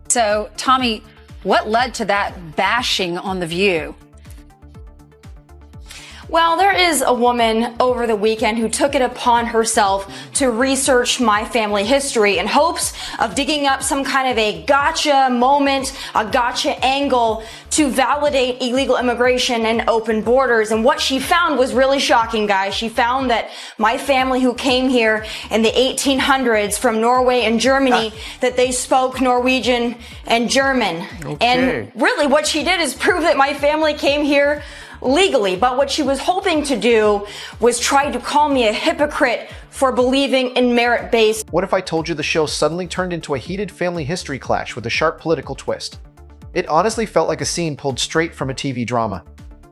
So, Tommy, what led to that bashing on The View? Well, there is a woman over the weekend who took it upon herself to research my family history in hopes of digging up some kind of a gotcha moment, a gotcha angle to validate illegal immigration and open borders. And what she found was really shocking, guys. She found that my family who came here in the 1800s from Norway and Germany, that they spoke Norwegian and German. Okay. And really what she did is prove that my family came here legally, but what she was hoping to do was try to call me a hypocrite for believing in merit-based. What if I told you the show suddenly turned into a heated family history clash with a sharp political twist? It honestly felt like a scene pulled straight from a TV drama.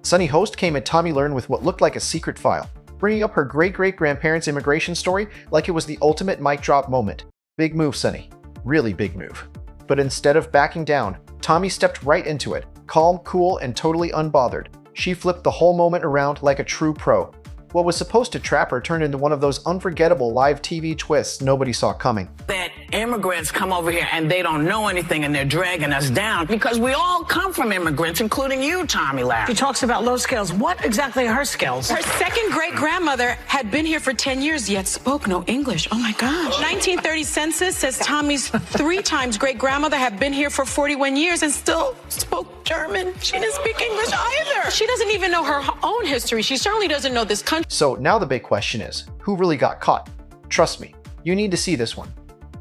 Sunny host came at Tommy Lahren with what looked like a secret file, bringing up her great-great-grandparents' immigration story like it was the ultimate mic drop moment. Big move, Sunny. Really big move. But instead of backing down, Tommy stepped right into it, calm, cool, and totally unbothered. She flipped the whole moment around like a true pro. What was supposed to trap her turned into one of those unforgettable live TV twists nobody saw coming. That immigrants come over here and they don't know anything and they're dragging us down because we all come from immigrants, including you, Tommy Lahren. She talks about low skills. What exactly are her skills? Her second great-grandmother had been here for 10 years, yet spoke no English. Oh my gosh. 1930 census says Tommy's 3 times great-grandmother had been here for 41 years and still spoke German. She didn't speak English either. She doesn't even know her own history. She certainly doesn't know this country. So now the big question is, who really got caught? Trust me, you need to see this one.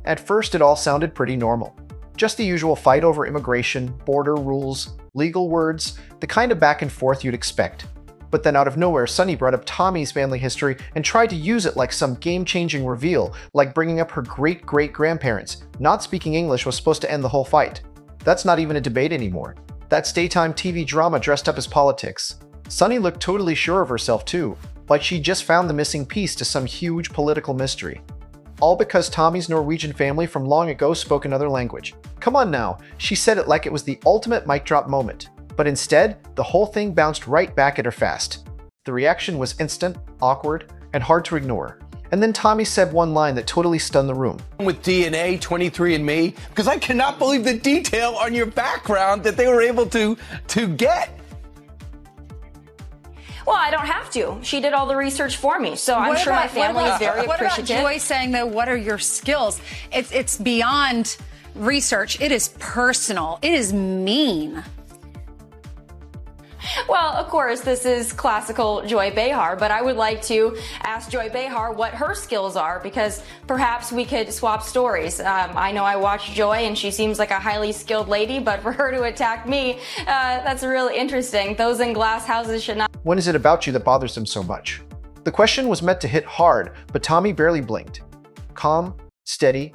At first it all sounded pretty normal. Just the usual fight over immigration, border rules, legal words, the kind of back and forth you'd expect. But then out of nowhere, Sunny brought up Tommy's family history and tried to use it like some game-changing reveal, like bringing up her great-great-grandparents. Not speaking English was supposed to end the whole fight. That's not even a debate anymore. That's daytime TV drama dressed up as politics. Sunny looked totally sure of herself too, like she just found the missing piece to some huge political mystery. All because Tommy's Norwegian family from long ago spoke another language. Come on now, she said it like it was the ultimate mic drop moment. But instead, the whole thing bounced right back at her fast. The reaction was instant, awkward, and hard to ignore. And then Tommy said one line that totally stunned the room. With DNA, 23andMe, because I cannot believe the detail on your background that they were able to get. Well, I don't have to. She did all the research for me, so I'm sure my family is very appreciative. What about Joy saying, though, what are your skills? It's beyond research. It is personal. It is mean. Well, of course, this is classical Joy Behar, but I would like to ask Joy Behar what her skills are, because perhaps we could swap stories. I know I watch Joy, and she seems like a highly skilled lady, but for her to attack me, that's really interesting. Those in glass houses should not... When is it about you that bothers them so much? The question was meant to hit hard, but Tommy barely blinked. Calm, steady,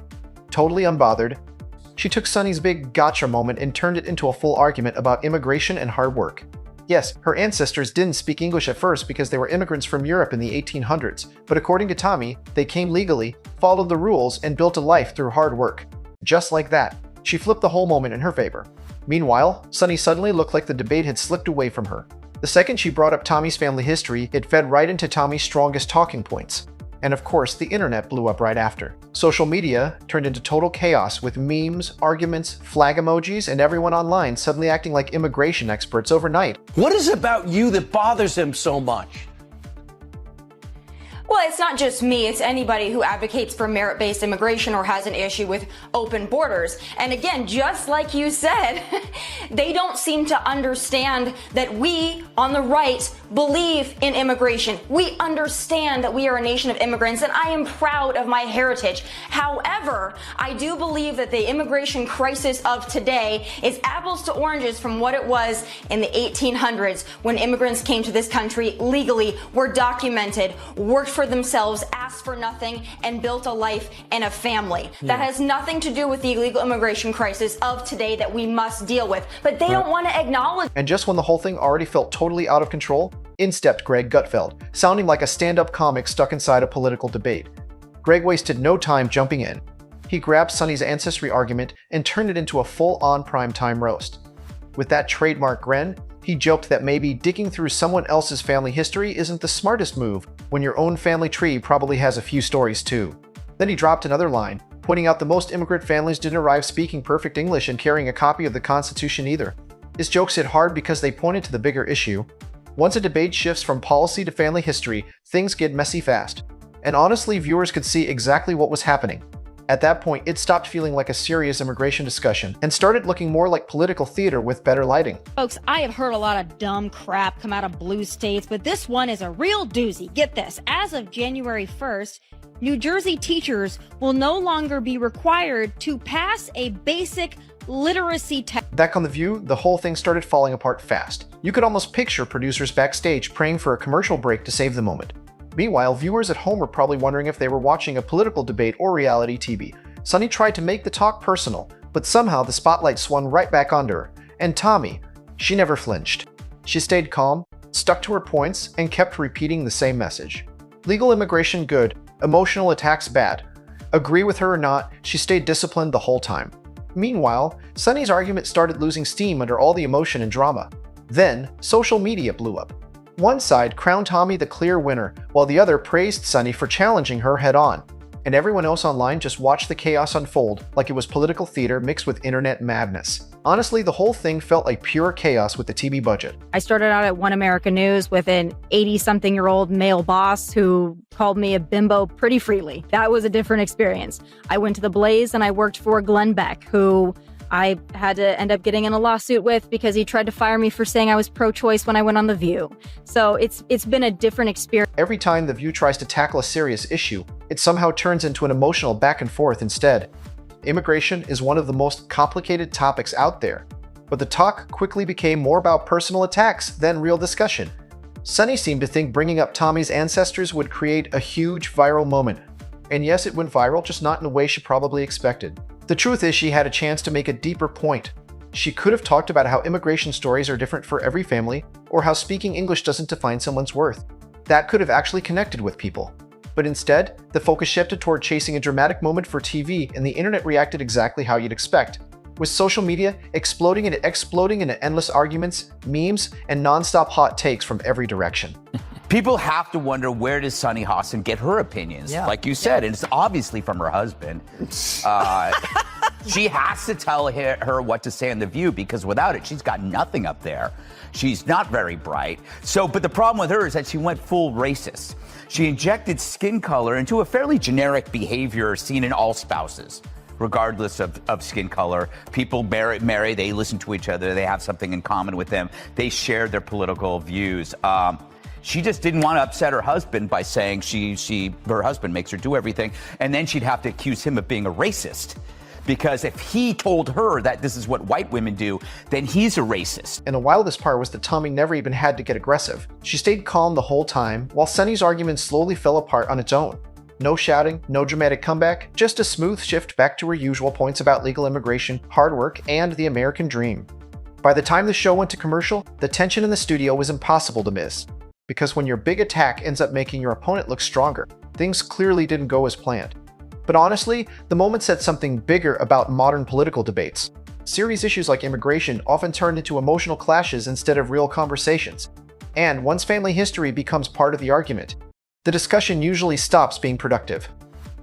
totally unbothered, she took Sunny's big gotcha moment and turned it into a full argument about immigration and hard work. Yes, her ancestors didn't speak English at first because they were immigrants from Europe in the 1800s, but according to Tommy, they came legally, followed the rules, and built a life through hard work. Just like that, she flipped the whole moment in her favor. Meanwhile, Sunny suddenly looked like the debate had slipped away from her. The second she brought up Tommy's family history, it fed right into Tommy's strongest talking points. And of course, the internet blew up right after. Social media turned into total chaos with memes, arguments, flag emojis, and everyone online suddenly acting like immigration experts overnight. What is it about you that bothers him so much? Well, it's not just me, it's anybody who advocates for merit-based immigration or has an issue with open borders. And again, just like you said, they don't seem to understand that we on the right believe in immigration. We understand that we are a nation of immigrants, and I am proud of my heritage. However, I do believe that the immigration crisis of today is apples to oranges from what it was in the 1800s when immigrants came to this country legally, were documented, worked for themselves, asked for nothing, and built a life and a family. That has nothing to do with the illegal immigration crisis of today that we must deal with. But they don't want to acknowledge. And just when the whole thing already felt totally out of control, in stepped Greg Gutfeld, sounding like a stand-up comic stuck inside a political debate. Greg wasted no time jumping in. He grabbed Sunny's ancestry argument and turned it into a full-on primetime roast. With that trademark grin, he joked that maybe digging through someone else's family history isn't the smartest move when your own family tree probably has a few stories too. Then he dropped another line, pointing out that most immigrant families didn't arrive speaking perfect English and carrying a copy of the Constitution either. His jokes hit hard because they pointed to the bigger issue. Once a debate shifts from policy to family history, things get messy fast. And honestly, viewers could see exactly what was happening. At that point, it stopped feeling like a serious immigration discussion and started looking more like political theater with better lighting. Folks, I have heard a lot of dumb crap come out of blue states, but this one is a real doozy. Get this. As of January 1st, New Jersey teachers will no longer be required to pass a basic literacy test. Back on The View, the whole thing started falling apart fast. You could almost picture producers backstage praying for a commercial break to save the moment. Meanwhile, viewers at home were probably wondering if they were watching a political debate or reality TV. Sunny tried to make the talk personal, but somehow the spotlight swung right back onto her. And Tommy, she never flinched. She stayed calm, stuck to her points, and kept repeating the same message. Legal immigration good, emotional attacks bad. Agree with her or not, she stayed disciplined the whole time. Meanwhile, Sunny's argument started losing steam under all the emotion and drama. Then, social media blew up. One side crowned Tommy the clear winner, while the other praised Sunny for challenging her head-on. And everyone else online just watched the chaos unfold like it was political theater mixed with internet madness. Honestly, the whole thing felt like pure chaos with the TV budget. I started out at One America News with an 80-something-year-old male boss who called me a bimbo pretty freely. That was a different experience. I went to The Blaze and I worked for Glenn Beck, who I had to end up getting in a lawsuit with because he tried to fire me for saying I was pro-choice when I went on The View. So it's been a different experience. Every time The View tries to tackle a serious issue, it somehow turns into an emotional back and forth instead. Immigration is one of the most complicated topics out there, but the talk quickly became more about personal attacks than real discussion. Sunny seemed to think bringing up Tommy's ancestors would create a huge viral moment. And yes, it went viral, just not in a way she probably expected. The truth is she had a chance to make a deeper point. She could have talked about how immigration stories are different for every family, or how speaking English doesn't define someone's worth. That could have actually connected with people. But instead, the focus shifted toward chasing a dramatic moment for TV, and the internet reacted exactly how you'd expect. With social media exploding into endless arguments, memes, and non-stop hot takes from every direction. People have to wonder, where does Sunny Hostin get her opinions? Yeah. Like you said, and it's obviously from her husband. She has to tell her what to say on The View, because without it, she's got nothing up there. She's not very bright. But the problem with her is that she went full racist. She injected skin color into a fairly generic behavior seen in all spouses, regardless of skin color. People marry, they listen to each other, they have something in common with them, they share their political views. She just didn't want to upset her husband by saying her husband makes her do everything, and then she'd have to accuse him of being a racist. Because if he told her that this is what white women do, then he's a racist. And the wildest part was that Tommy never even had to get aggressive. She stayed calm the whole time, while Sunny's argument slowly fell apart on its own. No shouting, no dramatic comeback, just a smooth shift back to her usual points about legal immigration, hard work, and the American dream. By the time the show went to commercial, the tension in the studio was impossible to miss. Because when your big attack ends up making your opponent look stronger, things clearly didn't go as planned. But honestly, the moment said something bigger about modern political debates. Serious issues like immigration often turn into emotional clashes instead of real conversations. And once family history becomes part of the argument, the discussion usually stops being productive.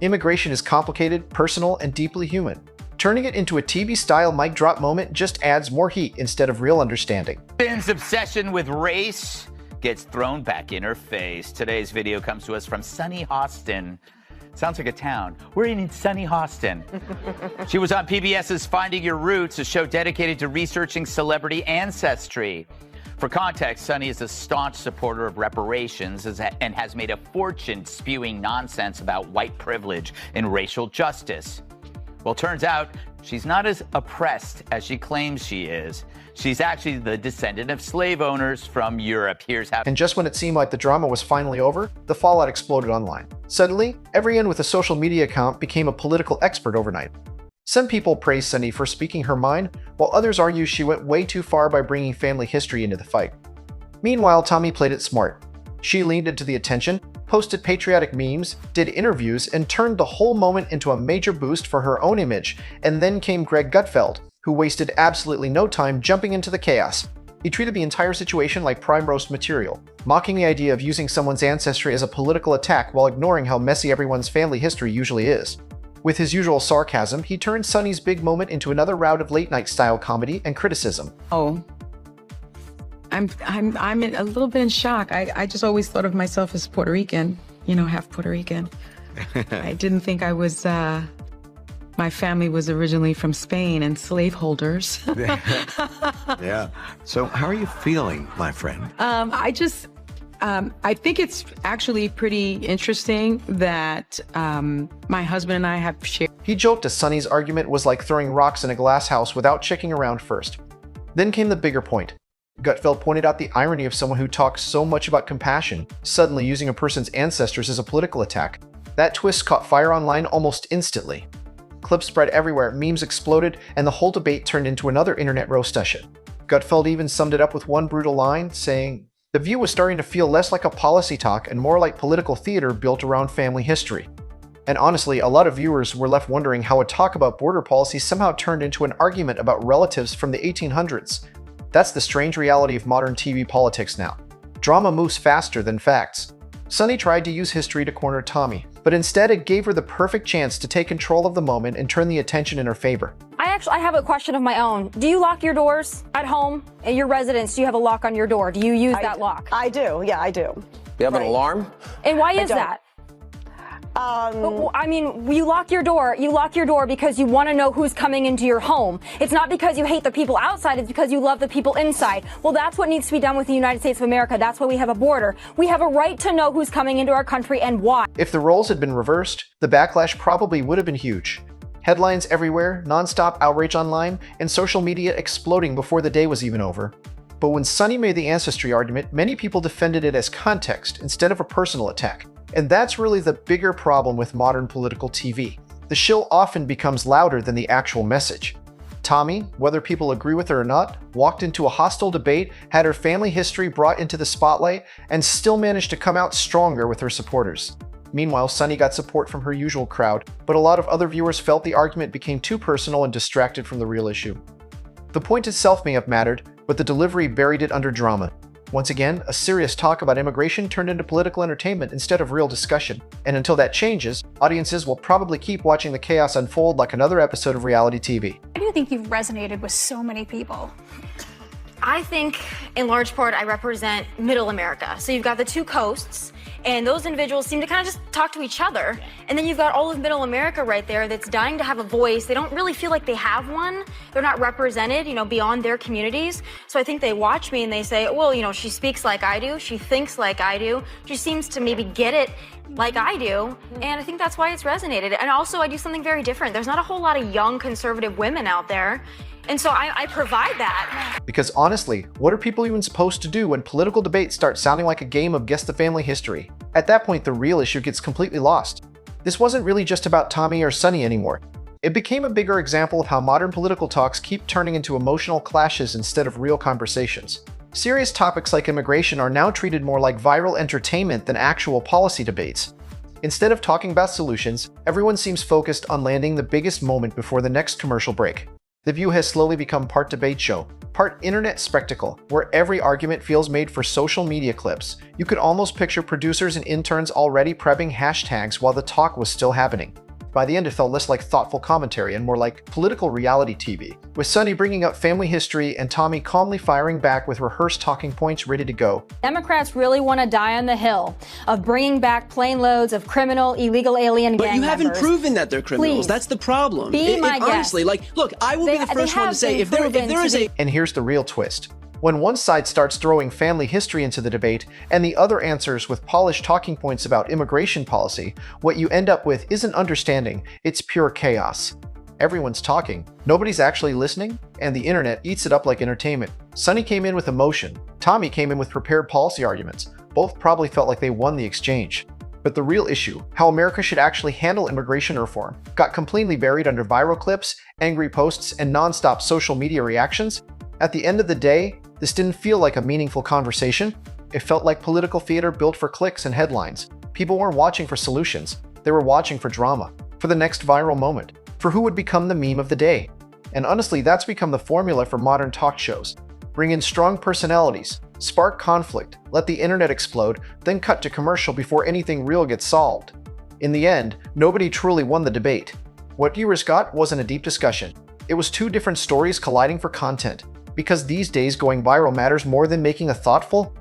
Immigration is complicated, personal, and deeply human. Turning it into a TV-style mic drop moment just adds more heat instead of real understanding. Ben's obsession with race gets thrown back in her face. Today's video comes to us from Sunny Hostin. Sounds like a town. We're in Sunny Hostin. She was on PBS's Finding Your Roots, a show dedicated to researching celebrity ancestry. For context, Sunny is a staunch supporter of reparations and has made a fortune spewing nonsense about white privilege and racial justice. Well, turns out she's not as oppressed as she claims she is. She's actually the descendant of slave owners from Europe. Here's how. And just when it seemed like the drama was finally over, the fallout exploded online. Suddenly, everyone with a social media account became a political expert overnight. Some people praise Sunny for speaking her mind, while others argue she went way too far by bringing family history into the fight. Meanwhile, Tommy played it smart. She leaned into the attention, posted patriotic memes, did interviews, and turned the whole moment into a major boost for her own image. And then came Greg Gutfeld, who wasted absolutely no time jumping into the chaos. He treated the entire situation like prime roast material, mocking the idea of using someone's ancestry as a political attack while ignoring how messy everyone's family history usually is. With his usual sarcasm, he turned Sonny's big moment into another round of late-night style comedy and criticism. Oh, I'm a little bit in shock. I just always thought of myself as Puerto Rican, half Puerto Rican. I didn't think I was, my family was originally from Spain and slaveholders. Yeah. So how are you feeling, my friend? I think it's actually pretty interesting that my husband and I have shared. He joked as Sonny's argument was like throwing rocks in a glass house without checking around first. Then came the bigger point. Gutfeld pointed out the irony of someone who talks so much about compassion, suddenly using a person's ancestors as a political attack. That twist caught fire online almost instantly. Clips spread everywhere, memes exploded, and the whole debate turned into another internet roast session. Gutfeld even summed it up with one brutal line, saying, "The View was starting to feel less like a policy talk and more like political theater built around family history." And honestly, a lot of viewers were left wondering how a talk about border policy somehow turned into an argument about relatives from the 1800s. That's the strange reality of modern TV politics now. Drama moves faster than facts. Sonny tried to use history to corner Tommy, but instead it gave her the perfect chance to take control of the moment and turn the attention in her favor. I have a question of my own. Do you lock your doors at home? At your residence, do you have a lock on your door? Do you use that lock? I do. Yeah, I do. You have an alarm? And why is that? You lock your door. You lock your door because you want to know who's coming into your home. It's not because you hate the people outside. It's because you love the people inside. Well, that's what needs to be done with the United States of America. That's why we have a border. We have a right to know who's coming into our country and why. If the roles had been reversed, the backlash probably would have been huge. Headlines everywhere, nonstop outrage online, and social media exploding before the day was even over. But when Sonny made the ancestry argument, many people defended it as context instead of a personal attack. And that's really the bigger problem with modern political TV. The shill often becomes louder than the actual message. Tommy, whether people agree with her or not, walked into a hostile debate, had her family history brought into the spotlight, and still managed to come out stronger with her supporters. Meanwhile, Sonny got support from her usual crowd, but a lot of other viewers felt the argument became too personal and distracted from the real issue. The point itself may have mattered, but the delivery buried it under drama. Once again, a serious talk about immigration turned into political entertainment instead of real discussion. And until that changes, audiences will probably keep watching the chaos unfold like another episode of reality TV. I do think you've resonated with so many people. I think, in large part, I represent middle America. So you've got the two coasts, and those individuals seem to kind of just talk to each other. And then you've got all of middle America right there that's dying to have a voice. They don't really feel like they have one. They're not represented, beyond their communities. So I think they watch me and they say, well, she speaks like I do. She thinks like I do. She seems to maybe get it like I do. And I think that's why it's resonated. And also, I do something very different. There's not a whole lot of young conservative women out there. And so I provide that. Because honestly, what are people even supposed to do when political debates start sounding like a game of guess the family history? At that point, the real issue gets completely lost. This wasn't really just about Tommy or Sonny anymore. It became a bigger example of how modern political talks keep turning into emotional clashes instead of real conversations. Serious topics like immigration are now treated more like viral entertainment than actual policy debates. Instead of talking about solutions, everyone seems focused on landing the biggest moment before the next commercial break. The View has slowly become part debate show, part internet spectacle, where every argument feels made for social media clips. You could almost picture producers and interns already prepping hashtags while the talk was still happening. By the end, it felt less like thoughtful commentary and more like political reality TV, with Sonny bringing up family history and Tommy calmly firing back with rehearsed talking points ready to go. Democrats really want to die on the hill of bringing back plane loads of criminal, illegal alien gang members. But you haven't proven that they're criminals. Please. That's the problem. Be my guest. Honestly, look, I will be the first one to say if there is a... And here's the real twist. When one side starts throwing family history into the debate and the other answers with polished talking points about immigration policy, what you end up with isn't understanding, it's pure chaos. Everyone's talking, nobody's actually listening, and the internet eats it up like entertainment. Sonny came in with emotion, Tommy came in with prepared policy arguments. Both probably felt like they won the exchange. But the real issue, how America should actually handle immigration reform, got completely buried under viral clips, angry posts, and non-stop social media reactions. At the end of the day, this didn't feel like a meaningful conversation. It felt like political theater built for clicks and headlines. People weren't watching for solutions. They were watching for drama, for the next viral moment, for who would become the meme of the day. And honestly, that's become the formula for modern talk shows. Bring in strong personalities, spark conflict, let the internet explode, then cut to commercial before anything real gets solved. In the end, nobody truly won the debate. What viewers got wasn't a deep discussion. It was two different stories colliding for content. Because these days going viral matters more than making a thoughtful,